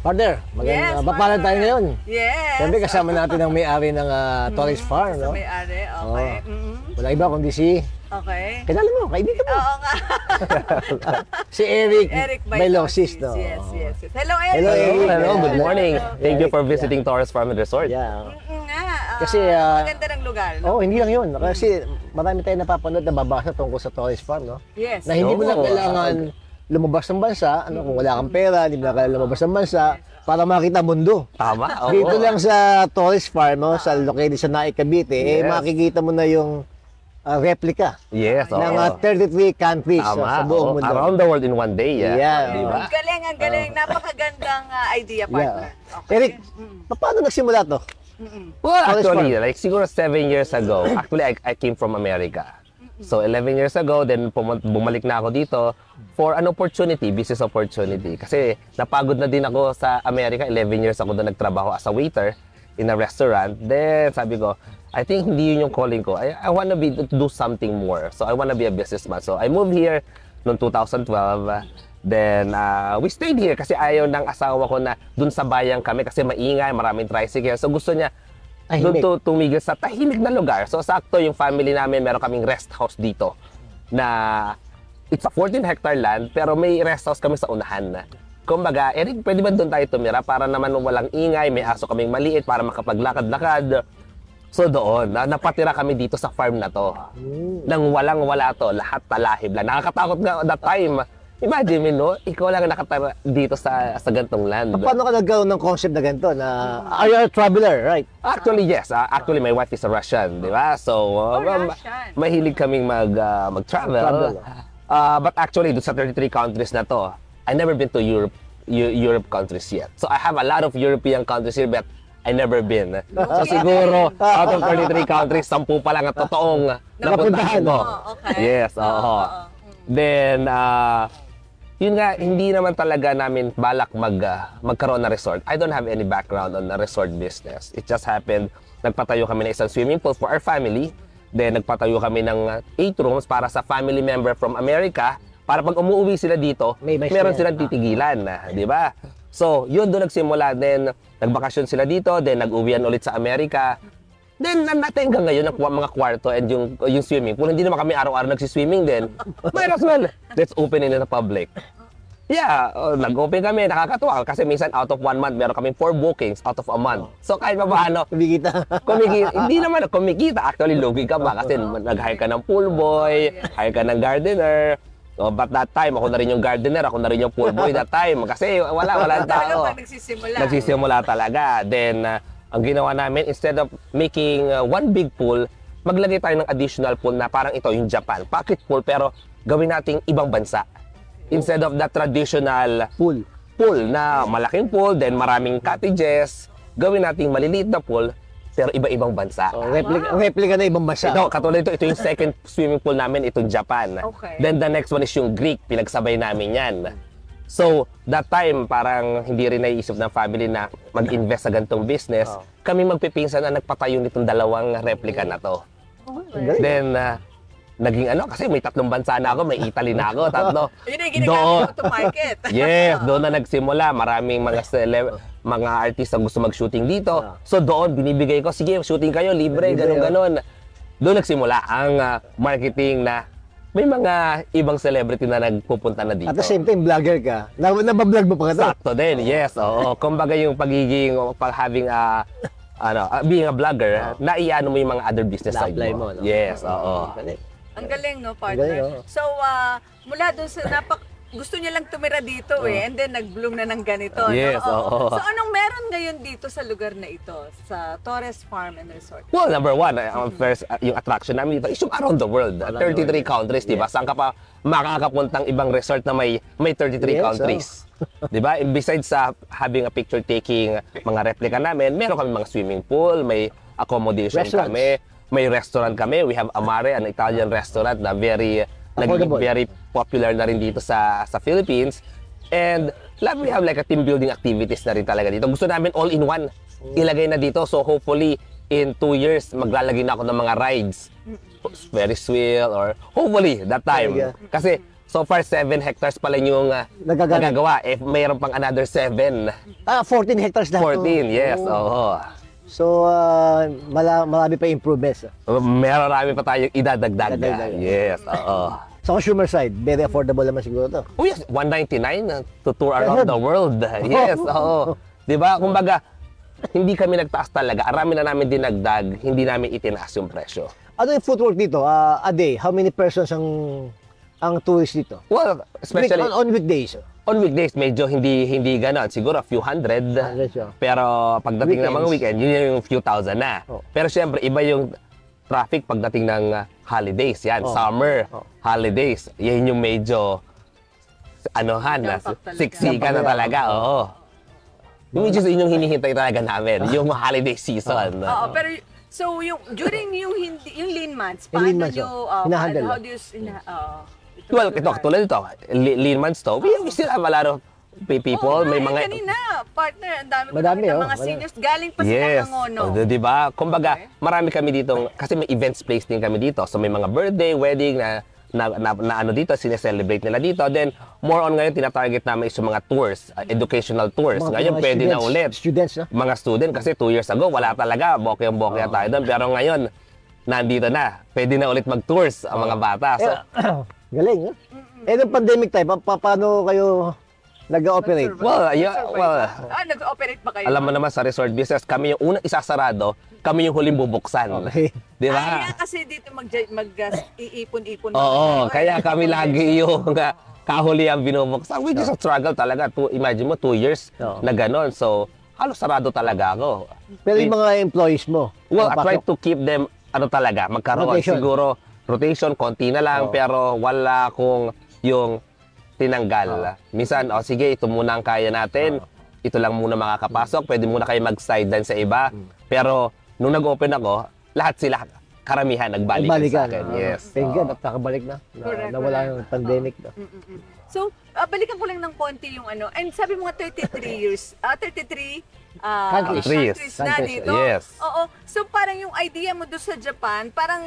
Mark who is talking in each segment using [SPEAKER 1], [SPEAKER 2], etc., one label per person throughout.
[SPEAKER 1] Partner, magpapalan tayo ngayon.
[SPEAKER 2] Yes.
[SPEAKER 1] Siyempre kasama natin ang may-ari ng Torres Farm, no?
[SPEAKER 2] May-ari, okay.
[SPEAKER 1] Wala iba kundi si...
[SPEAKER 2] Okay.
[SPEAKER 1] Kilala mo, kaibigan mo.
[SPEAKER 2] Oo nga.
[SPEAKER 1] Si Eric Bailosis, no?
[SPEAKER 2] Yes. Hello, Eric.
[SPEAKER 1] Hello, Eric.
[SPEAKER 3] Hello, good morning. Thank you for visiting
[SPEAKER 1] Yeah.
[SPEAKER 3] Torres Farm and Resort.
[SPEAKER 1] Yeah.
[SPEAKER 2] Kasi maganda ng lugar, no?
[SPEAKER 1] Hindi lang yun. Kasi marami tayong napapanood na babasa tungkol sa Torres Farm, no?
[SPEAKER 2] Yes.
[SPEAKER 1] Na hindi mo na kailangan lumabas ng bansa, kung wala kang pera, hindi mo na kailangan lumabas ng bansa, para makita mundo.
[SPEAKER 3] Tama, oo.
[SPEAKER 1] Dito lang sa Torres Farm, no, sa located sa Naik, Cavite, makikita mo na yung replica ng 33 countries sa buong mundo.
[SPEAKER 3] Around the world in one day,
[SPEAKER 2] Diba? Ang galing. Napakagandang idea, partner. Okay.
[SPEAKER 1] Eric, paano nagsimula to?
[SPEAKER 3] Well, actually, like siguro 7 years ago, actually I came from America. So 11 years ago, then bumalik na ako dito for an opportunity, business opportunity. Kasi napagod na din ako sa America, 11 years ako doon nagtrabaho as a waiter in a restaurant. Then sabi ko, I think hindi yun yung calling ko. I want to do something more. So I want to be a businessman. So I moved here noong 2012. Then we stayed here kasi ayaw ng asawa ko na dun sa bayan kami kasi maingay, maraming tricycle. So gusto niya doon tumigil sa tahimik na lugar. So sakto yung family namin, meron kaming rest house dito na it's a 14-hectare land pero may rest house kami sa unahan. Kumbaga, Eric, pwede ba doon tayo tumira para naman walang ingay, may aso kaming maliit para makapaglakad-lakad. So doon, napatira kami dito sa farm na to. Nang walang-wala to, lahat talahib lang. Nakakatakot nga that time. Imagine mo, no? Ikaw lang nakatira dito sa gantong land.
[SPEAKER 1] Paano ka nagkaroon ng concept na ganito? Are you a traveler, right?
[SPEAKER 3] Actually, yes. Actually, my wife is a Russian, di ba? So, mahilig kaming mag-travel. But actually, doon sa 33 countries na to, I never been to Europe countries yet. So, I have a lot of European countries here, but I never been. So, siguro, out of 33 countries, 10 pa lang ang totoong napuntahan mo. Yes, oo. Then, yun nga, hindi naman talaga namin balak magkaroon ng resort. I don't have any background on the resort business. It just happened, nagpatayo kami ng isang swimming pool for our family. Then, nagpatayo kami ng 8 rooms para sa family member from America. Para pag umuwi sila dito, meron silang titigilan. Di ba? So, yun doon nagsimula. Then, nagbakasyon sila dito. Then, nag-uwian ulit sa Amerika. Then, natin hanggang ngayon, mga kwarto and yung swimming pool. Hindi naman kami araw-araw nagsiswimming din. Might as well, let's open it in the public. Yeah, nag-open kami, nakakatuwa. Kasi minsan, out of 1 month, meron kami 4 bookings out of a month. So, kahit pa paano,
[SPEAKER 1] kumikita.
[SPEAKER 3] Hindi naman kumikita. Actually, lugi ka ba? Kasi nag-hire ka ng pool boy, hire ka ng gardener. But that time, ako na rin yung gardener, ako na rin yung pool boy that time. Kasi wala tao. Nagsisimula talaga. Then, ang ginawa namin, instead of making one big pool, maglagay tayo ng additional pool na parang ito, yung Japan. Pocket pool, pero gawin nating ibang bansa. Instead of the traditional pool na malaking pool, then maraming cottages, gawin nating maliliit na pool, pero iba-ibang bansa.
[SPEAKER 1] So, replica na ibang bansa.
[SPEAKER 3] Ito, katulad ito yung second swimming pool namin, itong Japan.
[SPEAKER 2] Okay.
[SPEAKER 3] Then the next one is yung Greek, pinagsabay namin yan. So, that time, parang hindi rin naiisip ng family na mag-invest sa ganitong business. Kami magpipinsan na nagpatayo nitong 2 replica na to. Then, naging kasi may 3 bansa na ako, may Italy na ako, 3.
[SPEAKER 2] Yun ay ginagamit to market.
[SPEAKER 3] Yes, doon na nagsimula. Maraming mga artist na gusto mag-shooting dito. So doon, binibigay ko, sige, shooting kayo, libre, gano'n. Doon nagsimula ang marketing na may mga ibang celebrity na nagpupunta na dito.
[SPEAKER 1] At the same time, vlogger ka. Nabablog mo pa ka to?
[SPEAKER 3] Sakto din, yes. Oo. Kumbaga yung pagiging, being a vlogger, naiano mo yung mga other business side mo.
[SPEAKER 1] No?
[SPEAKER 3] Yes, oo.
[SPEAKER 2] Ang galing, no, partner? So, mula doon sa gusto niya lang tumira dito and then nag-bloom na ng ganito.
[SPEAKER 3] Yes,
[SPEAKER 2] no? So, anong meron ngayon dito sa lugar na ito, sa Torres Farm and Resort?
[SPEAKER 3] Well, number one, first, yung attraction namin dito is yung around the world. 33 countries, di ba? Saan ka pa makakapuntang ibang resort na may 33 countries? Di ba? Besides sa having a picture-taking mga replica namin, meron kami mga swimming pool, may accommodation kami, may restaurant kami. We have Amare, an Italian restaurant na very popular na rin dito sa Philippines. And we have like a team building activities na rin talaga dito. Gusto namin all-in-one ilagay na dito. So hopefully in 2 years maglalagay na ako ng mga rides. Ferris wheel or hopefully that time. Kasi So far, 7 hectares pala yung nagagawa. If mayroon pang another 7.
[SPEAKER 1] 14 hectares na.
[SPEAKER 3] 14, yes. Oo.
[SPEAKER 1] So, marami pa improvements.
[SPEAKER 3] Marami pa tayong idadagdag. Yes, oo.
[SPEAKER 1] Sa consumer side, very affordable naman siguro to.
[SPEAKER 3] Oh yes, 199 to tour around the world. Yes, oo. 'Di ba? Kumbaga, hindi kami nagtaas talaga. Arami na namin dinagdag, hindi namin itinaas yung presyo.
[SPEAKER 1] Ano yung footwork dito? A day, how many persons ang tourist dito?
[SPEAKER 3] Well, especially
[SPEAKER 1] on weekdays.
[SPEAKER 3] On weekdays, medyo hindi ganon. Siguro a few hundred. Pero pagdating ng mga weekend, yun yung few thousand na. Pero syempre, iba yung traffic pagdating ng holidays. Yan, summer, holidays. Yan yung medyo, siksikan na talaga. Oo. Yung yung hinihintay talaga namin, yung holiday season.
[SPEAKER 2] Oo, pero so during yung lean months, paano nyo, how do you,
[SPEAKER 3] well, ito, tulad ito, lean months to, we still have a lot of people, may mga...
[SPEAKER 2] Kanina, partner, ang
[SPEAKER 1] Madami,
[SPEAKER 2] ng mga seniors, galing pa sila ng Ngono.
[SPEAKER 3] Di ba? Kumbaga, marami kami dito, kasi may events place din kami dito. So may mga birthday, wedding na ano dito, sineselebrate nila dito. Then, more on ngayon, tinatarget namin is yung mga tours, educational tours. Ngayon, pwede na ulit.
[SPEAKER 1] Students,
[SPEAKER 3] mga student, kasi 2 years ago, wala talaga. Bokeh-bokeh tayo doon. Pero ngayon, nandito na. Pwede na ulit mag-tours ang mga bata. So,
[SPEAKER 1] galing, nung pandemic time, paano kayo nag-ooperate?
[SPEAKER 3] Well,
[SPEAKER 2] nag-ooperate ba kayo?
[SPEAKER 3] Alam mo naman sa resort business, kami yung unang isasarado, kami yung huling bubuksan.
[SPEAKER 1] Okay.
[SPEAKER 3] Di ba?
[SPEAKER 2] Kasi dito mag-iipon-ipon.
[SPEAKER 3] Oo, kaya kami lagi yung kahuli ang binubuksan. Which is a struggle talaga. Imagine mo, 2 years na ganon. So, halos sarado talaga ako.
[SPEAKER 1] Pero yung mga employees mo?
[SPEAKER 3] Well, I try to keep them, magkaroon.
[SPEAKER 1] Rotation.
[SPEAKER 3] Siguro, rotation, konti na lang, pero wala akong yung tinanggal. Minsan, sige, ito muna ang kaya natin. Ito lang muna makakapasok. Pwede muna kayo mag-sideline sa iba. Pero, nung nag-open ako, lahat sila, karamihan, nagbalik sa akin. Yes.
[SPEAKER 1] Thank God, nakabalik na. Nawala yung pandemic.
[SPEAKER 2] So, balikan ko lang ng konti yung ano. And sabi mo nga 33 years, 33 countries na dito.
[SPEAKER 3] Yes.
[SPEAKER 2] Oo. So, parang yung idea mo doon sa Japan, parang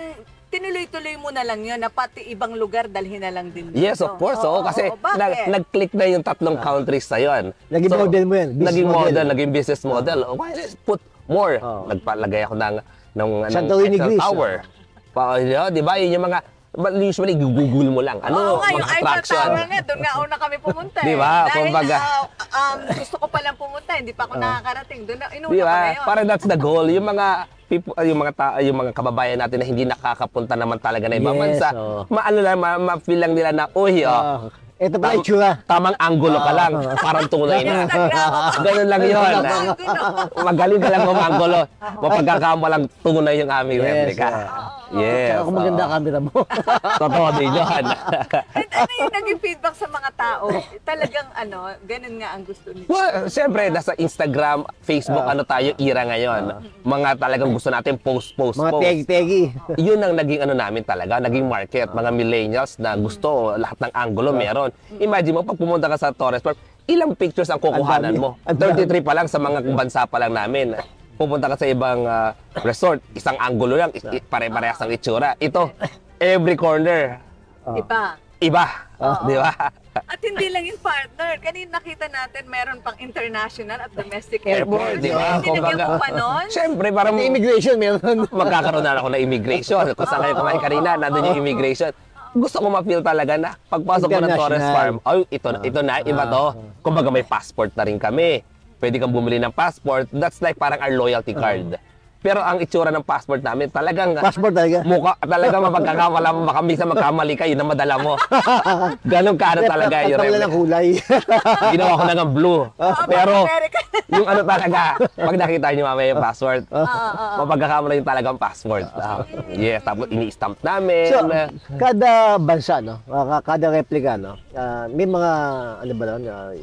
[SPEAKER 2] tinuloy-tuloy mo na lang yun na pati ibang lugar dalhin na lang din dito.
[SPEAKER 3] Yes, of course. Kasi nag-click na yung 3 countries na yun.
[SPEAKER 1] Naging model mo yan.
[SPEAKER 3] Naging model, naging business model. Why not put more? Nagpalagay ako ng Eiffel Tower. Di ba? Yun yung mga, usually Google mo lang. Ano
[SPEAKER 2] yung
[SPEAKER 3] mga
[SPEAKER 2] Eiffel
[SPEAKER 3] attraction?
[SPEAKER 2] Tower nga, doon nga una kami pumunta.
[SPEAKER 3] Di ba?
[SPEAKER 2] Dahil gusto ko palang pumunta, hindi pa ako nakakarating. Doon inuuna ko na yun.
[SPEAKER 3] Parang that's the goal. Yung mga yung mga kababayan natin na hindi nakakapunta naman talaga na ibang bansa, ma-feel lang nila na,
[SPEAKER 1] ito pala yung tsura.
[SPEAKER 3] Tamang anggulo ka lang, parang tunay na. Ganun lang yun. Magaling ka lang umanggulo. Mapagkakama lang tunay yung aming replica. Yes.
[SPEAKER 1] Kung maganda camera mo.
[SPEAKER 3] Totoo din yun.
[SPEAKER 2] And ano yung naging feedback sa mga tao? Talagang ganun nga ang gusto nila.
[SPEAKER 3] Well, siyempre, nasa Instagram, Facebook, tayo, era ngayon. Mga talagang gusto natin post.
[SPEAKER 1] Mga tegi-tegi.
[SPEAKER 3] Yun ang naging namin talaga, naging market. Mga millennials na gusto, lahat ng anggulo meron. Imagine mo, pag pumunta ka sa Torres Park, ilang pictures ang kukuhanan mo? 33 pa lang sa mga bansa pa lang namin. Pupunta ka sa ibang resort, isang anggulo lang, pare-parehas ang itsura. Ito, every corner. Iba. Di ba?
[SPEAKER 2] At hindi lang yung partner. Kanina nakita natin meron pang international at domestic airport.
[SPEAKER 3] Di ba?
[SPEAKER 2] Nilagyan ko pa nun.
[SPEAKER 3] Siyempre, parang
[SPEAKER 1] immigration meron.
[SPEAKER 3] Magkakaroon na ako ng immigration. Kung saan kayo kumain kanina, nandun yung immigration. Gusto ko ma-feel talaga na pagpasok ko ng Torres Farm, ito na, iba to. Kumbaga may passport na rin kami. Pwede kang bumili ng passport. That's like parang our loyalty card. Pero ang itsura ng passport namin, talagang
[SPEAKER 1] passport talaga.
[SPEAKER 3] Mukha talaga mapagkakamala mo, baka minsan magkamali ka, yun ang madala mo. Ganun ka talaga yung
[SPEAKER 1] replica. Ng kulay.
[SPEAKER 3] Ginawa ko na ng blue. Pero yung talaga, pag nakita niyo mamaya yung passport, mapagkakamala yung talagang passport. Yes, tapos ini-stamp namin.
[SPEAKER 1] So, kada bansa, kada replica, may mga,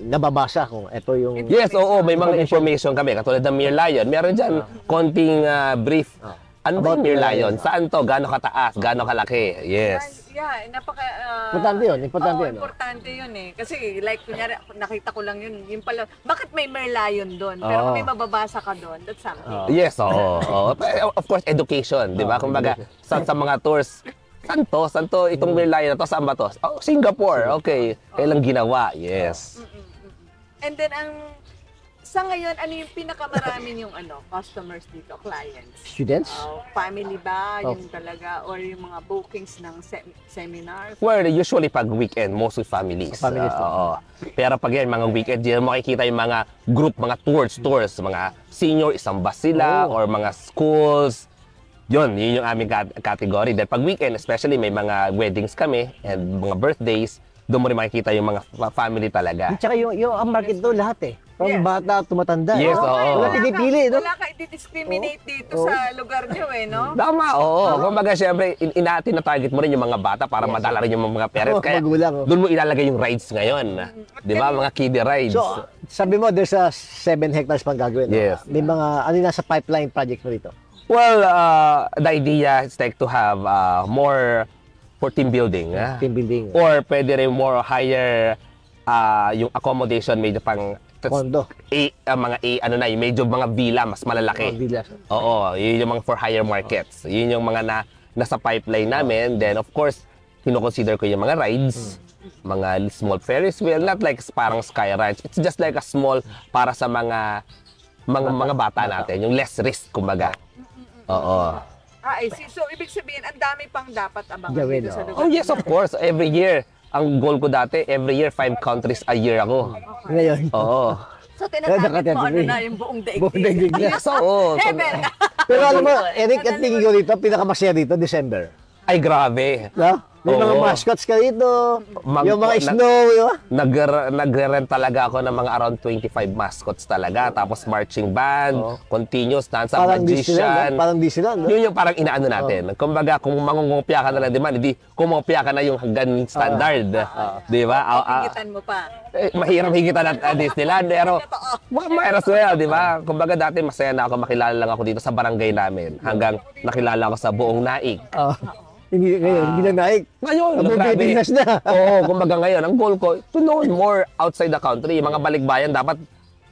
[SPEAKER 1] nababasa kung ito yung...
[SPEAKER 3] Yes, oo, may mga information kami. Katulad ng Mir Lion, meron dyan konting brief. Ano ba yung Mir Lion? Saan to? Gaano kataas? Gaano kalaki? Yes.
[SPEAKER 2] Yeah,
[SPEAKER 1] importante yun.
[SPEAKER 2] Importante yun eh. Kasi like, kunyari, nakita ko lang yun. Yung pala, bakit may Mir Lion doon? Pero kung may mababasa ka doon, that's something.
[SPEAKER 3] Yes, oo. Of course, education, di ba? Kumbaga, sa mga tours, Saan to? Itong Merlion na to, saan ba to? Oh, Singapore. Okay. Kailang ginawa? Yes.
[SPEAKER 2] And then, sa ngayon, ano yung pinakamarami yung customers dito, clients?
[SPEAKER 1] Students?
[SPEAKER 2] Family ba? Yung talaga? Or yung mga bookings ng seminars?
[SPEAKER 3] Well, usually pag weekend, mostly families.
[SPEAKER 1] Families.
[SPEAKER 3] Oo. Pero pag yan, mga weekend, diyan makikita yung mga group, mga tours, mga senior, isang bus sila, or mga schools. Yun yung aming category. Then pag weekend, especially may mga weddings kami and mga birthdays, doon mo rin makikita yung mga family talaga.
[SPEAKER 1] At saka yung ang market doon lahat From bata, tumatanda.
[SPEAKER 3] Yes, oo.
[SPEAKER 1] Wala pinipili, no?
[SPEAKER 2] Wala ka i-discriminate dito sa lugar nyo no?
[SPEAKER 3] Tama, oo. Kumbaga, syempre, tina-target mo rin yung mga bata para madala rin yung mga parents. Kaya doon mo ilalagay yung rides ngayon. Di ba? Mga kiddie rides.
[SPEAKER 1] So, sabi mo, there's 7 hectares pang gagawin.
[SPEAKER 3] Yes.
[SPEAKER 1] May mga, ano nasa pipeline project mo dito?
[SPEAKER 3] Well, the idea is like to have more for team building.
[SPEAKER 1] Team building.
[SPEAKER 3] Or pwede rin more higher yung accommodation, medyo pang
[SPEAKER 1] condo.
[SPEAKER 3] Yung medyo mga villa, mas malalaki.
[SPEAKER 1] Villa.
[SPEAKER 3] Oo, yun yung mga for higher markets. Yun yung mga nasa pipeline namin. Then of course, kino-consider ko yung mga rides, mga small Ferris wheel, not like parang sky rides. It's just like a small para sa mga bata natin, yung less risk kumbaga. Oo.
[SPEAKER 2] I see. So, ibig sabihin, ang dami pang dapat abangan
[SPEAKER 1] Gawin,
[SPEAKER 2] dito sa lugar.
[SPEAKER 3] Oh yes, of course. Every year. Ang goal ko dati, every year, 5 countries a year ako.
[SPEAKER 1] Ngayon.
[SPEAKER 3] Oo.
[SPEAKER 2] So, tinatarget mo na yung buong daigdig.
[SPEAKER 1] Buong daigdig na.
[SPEAKER 3] Yes, oo.
[SPEAKER 2] Heaven!
[SPEAKER 1] Pero alam mo, Eric, at tingin ko dito, pinakamasaya dito, December.
[SPEAKER 3] Ay, grabe.
[SPEAKER 1] No? May mga
[SPEAKER 3] Oo.
[SPEAKER 1] mascots ka dito.
[SPEAKER 3] Mag-
[SPEAKER 1] Yung mga snow, yun.
[SPEAKER 3] Nagre-rent talaga ako ng mga around 25 mascots talaga. Tapos marching band, continuous dance,
[SPEAKER 1] Parang Disneyland,
[SPEAKER 3] magician.
[SPEAKER 1] parang Disneyland. No?
[SPEAKER 3] Yun yung parang inaano natin. Kumbaga, kung mangungopia ka na lang, di ba? Hindi, kumopia ka na yung hanggang standard. Di ba?
[SPEAKER 2] Hingitan mo pa.
[SPEAKER 3] Mahirap higitan at Disneyland, pero might as well, di ba? Kumbaga dati masaya na ako, makilala lang ako dito sa barangay namin. Hanggang nakilala ako sa buong Naik.
[SPEAKER 1] Hindi na naik.
[SPEAKER 3] Ngayon,
[SPEAKER 1] Abong
[SPEAKER 3] grabe.
[SPEAKER 1] Pilipinas na.
[SPEAKER 3] Oo, kumbaga ngayon, ang goal ko, to know more outside the country. Mga balikbayan, dapat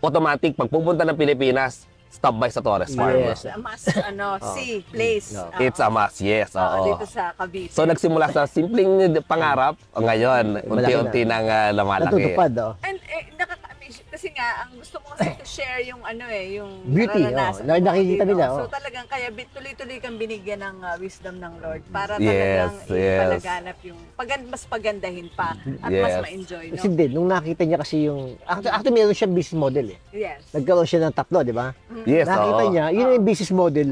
[SPEAKER 3] automatic, pag pupunta ng Pilipinas, stop by sa Torres Farm.
[SPEAKER 1] Yes.
[SPEAKER 2] Mas, sea, place.
[SPEAKER 3] It's a must, yes. Oo.
[SPEAKER 2] Dito sa Cavite.
[SPEAKER 3] So nagsimula sa simpleng pangarap, ngayon, unti-unti nang lumalaki.
[SPEAKER 1] Natutupad,
[SPEAKER 2] And nakaka-amaze kasi nga ang gusto mo kasi to share yung yung
[SPEAKER 1] beauty.
[SPEAKER 2] nararanasan mo,
[SPEAKER 1] Nakikita
[SPEAKER 2] di ba?
[SPEAKER 1] nila.
[SPEAKER 2] So talagang kaya tuloy-tuloy kang binigyan ng wisdom ng Lord para
[SPEAKER 3] Yes,
[SPEAKER 2] talagang
[SPEAKER 3] yes.
[SPEAKER 2] ipalaganap yung mas pagandahin pa at mas
[SPEAKER 3] Yes.
[SPEAKER 2] ma-enjoy,
[SPEAKER 1] Kasi
[SPEAKER 2] no?
[SPEAKER 1] din, nung nakita niya kasi yung... Actually, meron siyang business model
[SPEAKER 2] Yes.
[SPEAKER 1] Nagkaroon siya ng tatlo, di ba?
[SPEAKER 3] Yes,
[SPEAKER 1] Nakita
[SPEAKER 3] oo.
[SPEAKER 1] niya, yun yung business model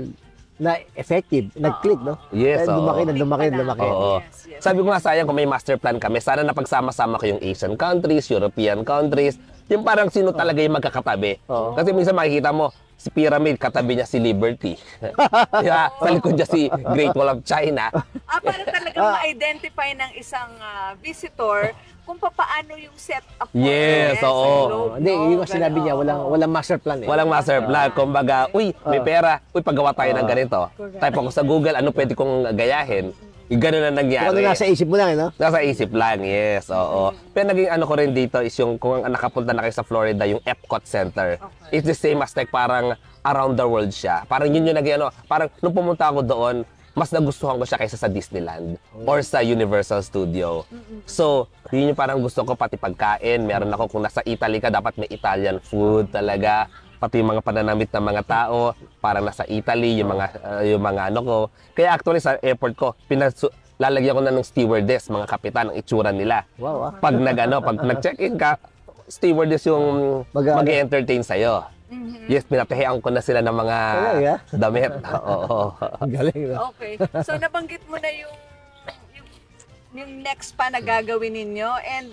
[SPEAKER 1] na effective, nag-click, no?
[SPEAKER 3] Yes,
[SPEAKER 1] Kaya
[SPEAKER 3] oo.
[SPEAKER 1] lumaki.
[SPEAKER 3] Oo.
[SPEAKER 2] Yes.
[SPEAKER 3] Sabi ko nga sayang kung may master plan kami, sana napagsama-sama ko yung Asian countries, European countries, yung parang sino talaga yung magkakatabi. Kasi minsan makikita mo, si Pyramid, katabi niya si Liberty. Diba? Sa likod niya si Great Wall of China.
[SPEAKER 2] Para talagang ma-identify ng isang visitor kung paano yung setup mo.
[SPEAKER 3] Yes,
[SPEAKER 2] sa
[SPEAKER 3] oo.
[SPEAKER 2] loob,
[SPEAKER 1] Hindi,
[SPEAKER 2] no?
[SPEAKER 1] yung sinabi niya, walang master plan
[SPEAKER 3] Walang master plan. Kumbaga, uy, may pera. Uy, paggawa tayo ng ganito. Type ako sa Google, ano pwede kong gayahin. Ganun na nangyari.
[SPEAKER 1] Kung ano nasa isip mo lang, no?
[SPEAKER 3] Nasa isip lang, yes, oo. Pero naging ano ko rin dito is yung kung nakapunta na kayo sa Florida, yung Epcot Center. It's the same as like parang around the world siya. Parang yun yung naging parang nung pumunta ako doon, mas nagustuhan ko siya kaysa sa Disneyland or sa Universal Studio. So, yun yung parang gusto ko pati pagkain. Meron ako kung nasa Italy ka, dapat may Italian food talaga. Pati yung mga pananamit ng mga tao, parang nasa Italy, yung mga ano ko. Kaya actually sa airport ko, lalagyan ko na ng stewardess, mga kapitan, ang itsura nila.
[SPEAKER 1] Wow,
[SPEAKER 3] Pag nag-check-in ka, stewardess yung mag-entertain sa'yo. Yes, pinapahiyan ko na sila ng mga damit. Oo.
[SPEAKER 1] Galing, no?
[SPEAKER 2] Okay. So nabanggit mo na yung next pa na gagawin ninyo and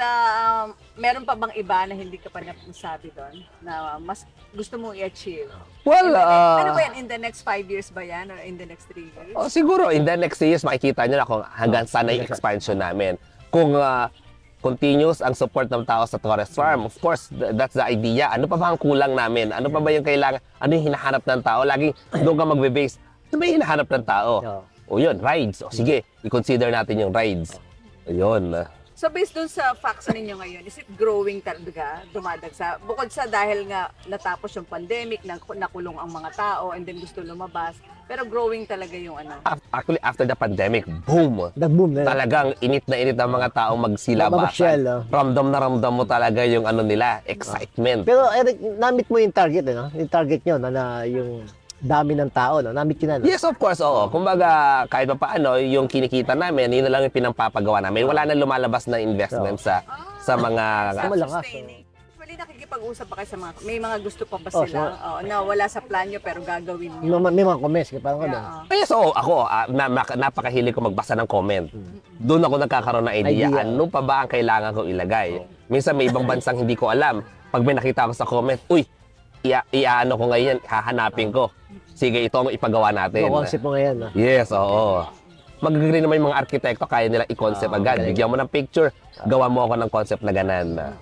[SPEAKER 2] meron pa bang iba na hindi ka pa nasabi doon na mas gusto mong i-achieve?
[SPEAKER 3] Well,
[SPEAKER 2] ano ba yan? In the next 5 years ba yan? Or in the next 3 years?
[SPEAKER 3] Siguro, in the next years, makikita nyo na kung hanggang saan yung expansion namin. Kung continuous ang support ng tao sa Torres Farm, of course, that's the idea. Ano pa ba ang kulang namin? Ano pa ba yung kailangan? Ano yung hinahanap ng tao? Laging doon ka magbe-base. Ano ba yung hinahanap ng tao? O yun, rides. O sige, i-consider natin yung rides. Ayun.
[SPEAKER 2] So based dun sa facts ninyo ngayon, is it growing talaga, dumadagsa? Bukod sa dahil nga natapos yung pandemic, nakulong ang mga tao, and then gusto lumabas, pero growing talaga yung ano.
[SPEAKER 3] Actually, after the pandemic, boom!
[SPEAKER 1] Nag-boom na.
[SPEAKER 3] Talagang init na init ang mga taong magsilabasan. Ramdam na ramdam mo talaga yung ano nila, excitement.
[SPEAKER 1] Pero Eric, namit mo yung target, no? Yung target nyo na yung dami ng tao, no? Namit yun na, no?
[SPEAKER 3] Yes, of course, oo. Kumbaga, kahit pa paano, yung kinikita namin, yun na lang yung pinampapagawa namin. Wala na lumalabas na investment sa mga...
[SPEAKER 2] Self-sustaining. Actually, nakikipag-usap pa kayo sa mga, may mga gusto pa ba sila na wala sa plan nyo pero gagawin nyo?
[SPEAKER 1] May mga comments, parang ano.
[SPEAKER 3] Yes, oo. Ako, napakahilig ko magbasa ng comment. Doon ako nagkakaroon ng idea. Ano pa ba ang kailangan ko ilagay? Minsan may ibang bansang hindi ko alam. Pag may nakita ako sa comment, uy, iaano ko ngayon, hahanapin ko. Sige, ito ang ipagawa natin.
[SPEAKER 1] Yung concept mo ngayon, no?
[SPEAKER 3] Yes, oo. Mag-agree naman yung mga arkitekto, kaya nila i-concept agad. Bigyan mo ng picture, gawa mo ako ng concept na ganan.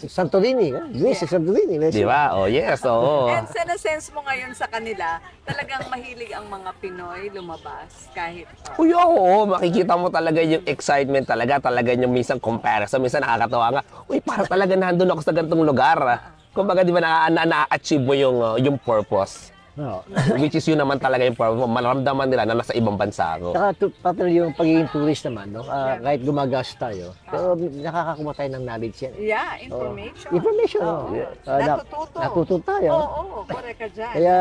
[SPEAKER 1] Santorini, Greece, Santorini.
[SPEAKER 3] Di ba? Oh, yes, oo.
[SPEAKER 2] And sense mo ngayon sa kanila, talagang mahilig ang mga Pinoy lumabas kahit...
[SPEAKER 3] Uy, oo, makikita mo talaga yung excitement talaga yung minsan comparison, minsan nakakatawa nga, uy, para talaga nandun ako sa ganitong lugar. Kumbaga, di ba, na-achieve mo yung purpose.
[SPEAKER 1] No.
[SPEAKER 3] Which is yun naman talaga yung purpose. Maramdaman nila na nasa ibang bansa ako.
[SPEAKER 1] Saka pati yung pagiging tourist naman, no? Kahit gumagas tayo, pero nakakakuha tayo ng knowledge yan.
[SPEAKER 2] Yeah, information.
[SPEAKER 1] Information, natututo tayo.
[SPEAKER 2] Oo, correct ka dyan.
[SPEAKER 1] Kaya,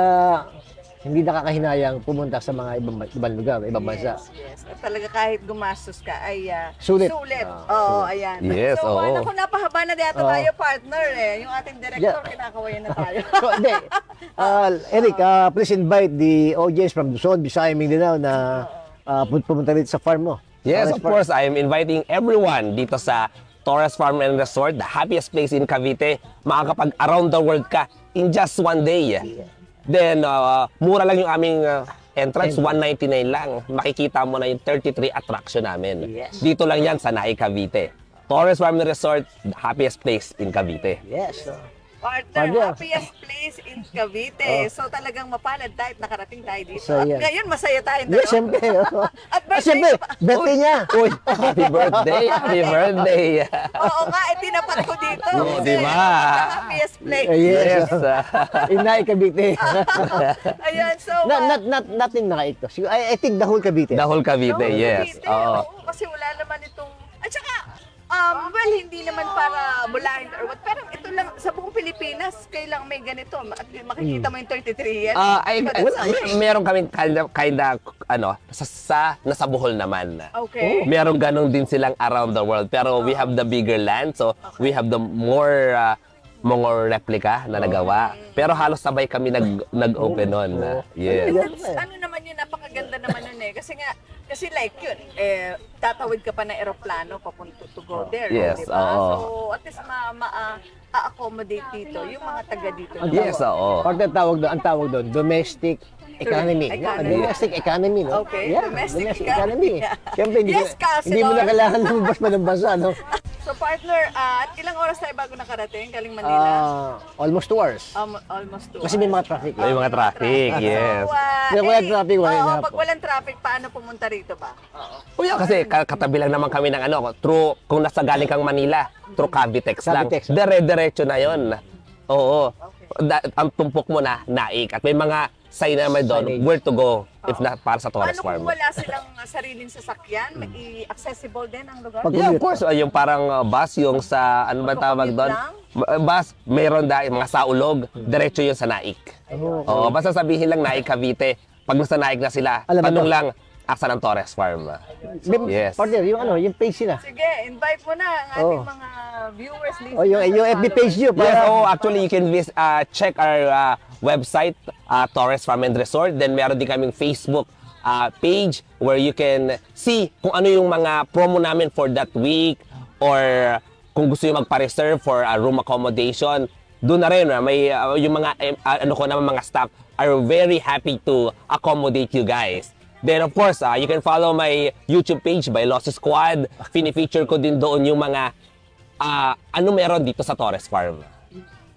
[SPEAKER 1] hindi nakakahinayang pumunta sa mga ibang lugar, ibang bansa.
[SPEAKER 2] Yes. At talaga kahit gumastos ka ay
[SPEAKER 1] sulit.
[SPEAKER 2] Oo, ayan.
[SPEAKER 3] Yes,
[SPEAKER 2] so,
[SPEAKER 3] oo.
[SPEAKER 2] Naku, napahaba na dito tayo, partner. Yung ating director, kinakawayan na tayo.
[SPEAKER 1] So, hindi. Eric, please invite the audience from Luzon, Visayas, Mindanao na pumunta dito sa farm mo.
[SPEAKER 3] Yes, of course. I am inviting everyone dito sa Torres Farm and Resort, the happiest place in Cavite. Makakapag around the world ka in just one day. Then, mura lang yung aming entrance, 199 lang. Makikita mo na yung 33 attraction namin.
[SPEAKER 1] Yes.
[SPEAKER 3] Dito lang yan sa Naik, Cavite. Torres Farm and Resort, the happiest place in Cavite.
[SPEAKER 1] Yes.
[SPEAKER 2] Partner, happiest place in Cavite. So talagang mapalad tayo, nakarating tayo dito.
[SPEAKER 1] So,
[SPEAKER 2] At
[SPEAKER 1] yeah.
[SPEAKER 2] ngayon, masaya tayo.
[SPEAKER 1] Yes, siyempre.
[SPEAKER 2] At birthday
[SPEAKER 1] Siyempre,
[SPEAKER 2] pa.
[SPEAKER 1] birthday niya.
[SPEAKER 3] Uy, happy birthday, happy birthday.
[SPEAKER 2] Oo nga, tinapat ko dito.
[SPEAKER 3] Oo, di ba?
[SPEAKER 2] The happiest place.
[SPEAKER 1] Yes. Inay Cavite.
[SPEAKER 2] Ayan, so...
[SPEAKER 1] Nothing nakaito. I think the whole Cavite.
[SPEAKER 3] The whole Cavite,
[SPEAKER 2] no,
[SPEAKER 3] yes.
[SPEAKER 2] Cavite,
[SPEAKER 3] Oo.
[SPEAKER 2] kasi wala naman itong... At saka, well, hindi naman para bulahin or what. Pero ito lang, sa buong Pilipinas, kailang may ganito. At makikita mo yung 33 yan.
[SPEAKER 3] Meron kaming kinda nasa Bohol naman.
[SPEAKER 2] Okay.
[SPEAKER 3] Meron ganun din silang around the world. Pero we have the bigger land, so we have the more replica na nagawa. Pero halos sabay kami nag-open nun. Yes.
[SPEAKER 2] Ano naman yun, napakaganda naman yun eh. Kasi like yun, tatawid ka pa ng eroplano papunta to go there.
[SPEAKER 3] Yes,
[SPEAKER 2] diba?
[SPEAKER 3] oo.
[SPEAKER 2] So at least ma-accommodate dito yung mga taga dito.
[SPEAKER 3] Yes, oo.
[SPEAKER 1] Ang tawag doon, domestic economy. Domestic economy, no?
[SPEAKER 2] Okay,
[SPEAKER 1] Yeah,
[SPEAKER 2] domestic
[SPEAKER 1] economy. Siyempre,
[SPEAKER 2] Yes,
[SPEAKER 1] hindi mo na kailangan lumabas pa ng bansa, no?
[SPEAKER 2] So partner, at ilang oras tayo bago nakarating galing Manila?
[SPEAKER 1] Almost 2 hours.
[SPEAKER 2] Almost 2
[SPEAKER 1] Kasi may mga traffic.
[SPEAKER 3] May mga traffic, yes.
[SPEAKER 2] So,
[SPEAKER 1] walang traffic, walang hapon.
[SPEAKER 2] pag walang traffic, paano pumunta rito ba?
[SPEAKER 3] Kuya, kasi katabi lang naman kami ng kung nasa galing kang Manila, through Cavitex lang.
[SPEAKER 1] Cavitex.
[SPEAKER 3] Dire-diretso na yon. Oo. Ang tumpok mo na, Naik. At may mga sign naman doon, where to go if na para sa Torres
[SPEAKER 2] Paano
[SPEAKER 3] Farm.
[SPEAKER 2] kung wala silang sariling sasakyan? May accessible din ang lugar?
[SPEAKER 3] Yeah, of course. Yung parang bus, yung sa, ano ba tawag doon? Bus, mayroon mga saulog, diretso yun sa Naik. Oo, basta sabihin lang Naik, Cavite. Pag nasa Naik na sila, tanong lang, asan ang Torres Farm? Yes.
[SPEAKER 1] Partner, yung page nila.
[SPEAKER 2] Sige, invite mo na ang ating mga viewers.
[SPEAKER 1] Yung FB page nyo.
[SPEAKER 3] Yes, actually, you can check our website, Torres Farm and Resort. Then meron din kaming Facebook page where you can see kung ano yung mga promo namin for that week or kung gusto nyo magpa-reserve for a room accommodation. Doon na rin, may yung mga mga staff are very happy to accommodate you guys. Then of course, you can follow my YouTube page by Lost Squad. Fini-feature ko din doon yung mga ano meron dito sa Torres Farm.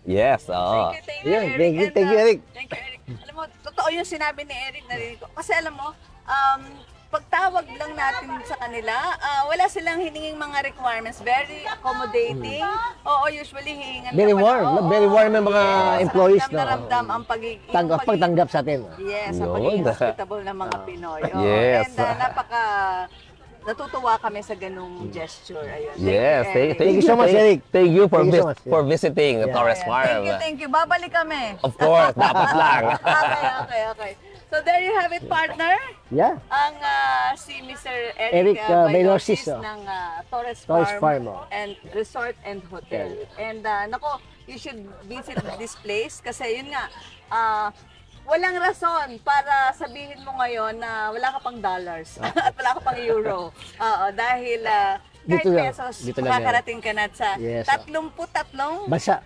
[SPEAKER 3] Yes, oo.
[SPEAKER 2] Thank you, Eric.
[SPEAKER 1] Thank you, Eric.
[SPEAKER 2] Thank you, Eric. Alam mo, totoo yung sinabi ni Eric, narinig ko. Kasi alam mo, pagtawag lang natin sa kanila, wala silang hininging mga requirements. Very accommodating. Oo, usually hihingan
[SPEAKER 1] Very
[SPEAKER 2] naman,
[SPEAKER 1] warm.
[SPEAKER 2] oo.
[SPEAKER 1] Very warm ng mga employees.
[SPEAKER 2] Ramdam na ramdam ang pagiging...
[SPEAKER 1] Pagtanggap sa atin.
[SPEAKER 2] Yes, ang
[SPEAKER 3] Yun.
[SPEAKER 2] pagiging hospitable ng mga Pinoy. Oo.
[SPEAKER 3] Yes.
[SPEAKER 2] And natutuwa kami sa ganung gesture. Ayun.
[SPEAKER 3] Yes,
[SPEAKER 2] Eric.
[SPEAKER 1] Thank you so much, Eric.
[SPEAKER 3] Thank you for
[SPEAKER 1] Thank you so much.
[SPEAKER 3] for visiting Torres
[SPEAKER 2] Ayan.
[SPEAKER 3] Farm.
[SPEAKER 2] Thank you. Babalik kami.
[SPEAKER 3] Of course, dapat lang.
[SPEAKER 2] Okay. So there you have it, partner.
[SPEAKER 1] Yeah.
[SPEAKER 2] Ang si Mr.
[SPEAKER 1] Eric,
[SPEAKER 2] Eric
[SPEAKER 1] Bailosis,
[SPEAKER 2] Bailosis ng Torres
[SPEAKER 1] Torres
[SPEAKER 2] Farm,
[SPEAKER 1] Farm, oh.
[SPEAKER 2] and Resort and Hotel. And nako, you should visit this place kasi yun nga, walang rason para sabihin mo ngayon na wala ka pang dollars at wala ka pang euro. Dahil kahit
[SPEAKER 1] Dito lang.
[SPEAKER 2] pesos,
[SPEAKER 1] Dito lang
[SPEAKER 2] makakarating ka na sa
[SPEAKER 1] Yes,
[SPEAKER 2] 33.
[SPEAKER 1] Bansa.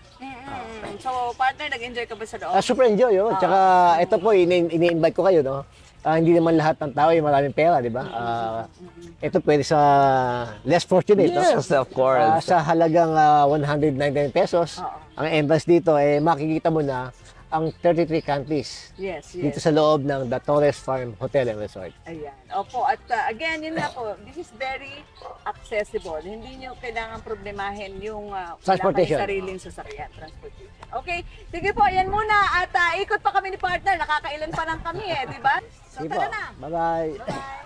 [SPEAKER 2] So, partner, nag-enjoy ka ba sa loob?
[SPEAKER 1] Super enjoy, oh. Tsaka ito po, ini-invite ko kayo, no? Hindi naman lahat ng tao ay maraming pera, di ba? Ito pwede sa less fortunate, no?
[SPEAKER 3] Yes, of course.
[SPEAKER 1] Sa halagang 199 pesos, ang entrance dito, makikita mo na ang 33 countries
[SPEAKER 2] Yes.
[SPEAKER 1] dito sa loob ng The Torres Farm Hotel and Resort.
[SPEAKER 2] Ayan. Opo. At again, yun nga po, this is very accessible. Hindi nyo kailangan problemahin yung
[SPEAKER 1] Transportation.
[SPEAKER 2] wala kayong sariling sasakyan, transportation. Okay? Sige po, yan muna. At ikot pa kami ni partner. Nakakailan pa lang kami di ba? So,
[SPEAKER 1] Sige po.
[SPEAKER 2] tara na.
[SPEAKER 1] Bye-bye.
[SPEAKER 2] Bye.